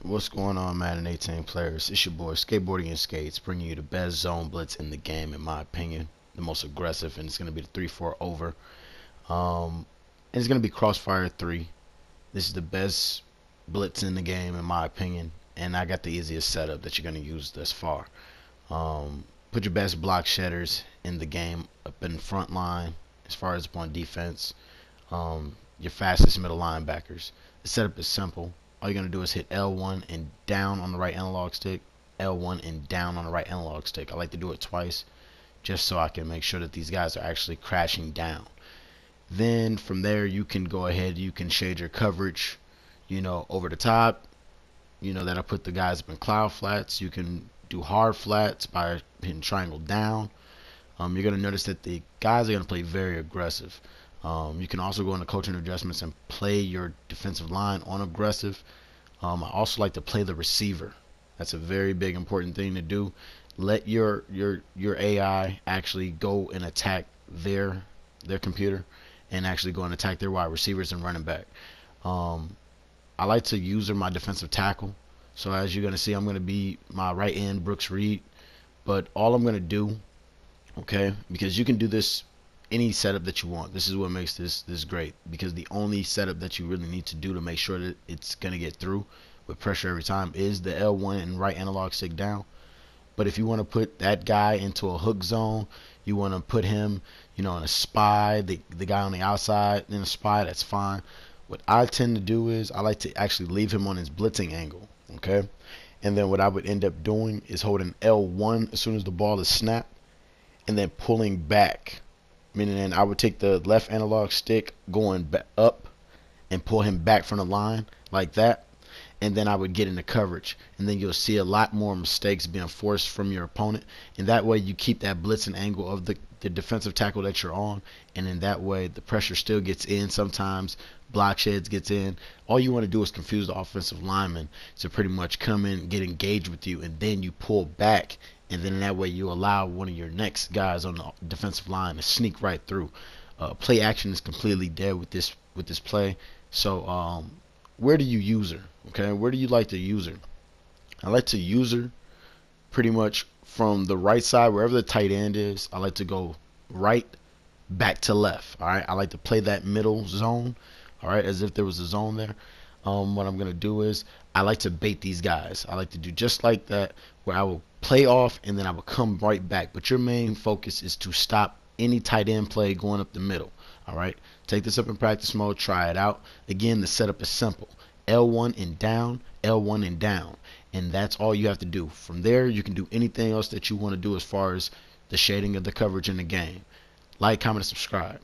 What's going on, Madden 18 players? It's your boy Skateboardians Skates, bringing you the best zone blitz in the game, in my opinion. The most aggressive, and it's going to be the 3-4 over. And it's going to be Crossfire 3. This is the best blitz in the game, in my opinion, and I got the easiest setup that you're going to use thus far. Put your best block shedders in the game up in the front line, as far as on defense. Your fastest middle linebackers. The setup is simple. All you're going to do is hit L1 and down on the right analog stick, L1 and down on the right analog stick. I like to do it twice just so I can make sure that these guys are actually crashing down. Then from there you can go ahead, you can shade your coverage, over the top. That'll put the guys up in cloud flats. You can do hard flats by hitting triangle down. You're going to notice that the guys are going to play very aggressive. You can also go into coaching adjustments and play your defensive line on aggressive. I also like to play the receiver. That's a very big important thing to do. Let your AI actually go and attack their computer and actually go and attack their wide receivers and running back. I like to use my defensive tackle. So as you're going to see, I'm going to be my right end Brooks Reed. But all I'm going to do, okay, because you can do this any setup that you want. This is what makes this great, because the only setup that you really need to do to make sure that it's going to get through with pressure every time is the L1 and right analog stick down. But if you want to put that guy into a hook zone, you want to put him, in a spy, the guy on the outside in a spy, that's fine. What I tend to do is I like to actually leave him on his blitzing angle, okay? And then what I would end up doing is holding L1 as soon as the ball is snapped and then pulling back. Meaning I would take the left analog stick going back up and pull him back from the line like that, and then I would get into coverage, and then you'll see a lot more mistakes being forced from your opponent, and that way you keep that blitzing angle of the defensive tackle that you're on, and in that way the pressure still gets in. Sometimes block sheds gets in. All you want to do is confuse the offensive lineman to pretty much come in, get engaged with you, and then you pull back, and then in that way you allow one of your next guys on the defensive line to sneak right through. Play action is completely dead with this play. So where do you use her? Okay, where do you like to use her? I like to use her pretty much from the right side, wherever the tight end is. I like to go right back to left. All right, I like to play that middle zone, all right, as if there was a zone there. What I'm gonna do is I like to bait these guys. I like to do just like that, where I will play off and then I will come right back. But your main focus is to stop any tight end play going up the middle. All right, take this up in practice mode, try it out. Again, the setup is simple: L1 and down, L1 and down, and that's all you have to do. From there, you can do anything else that you want to do as far as the shading of the coverage in the game. Like, comment, and subscribe.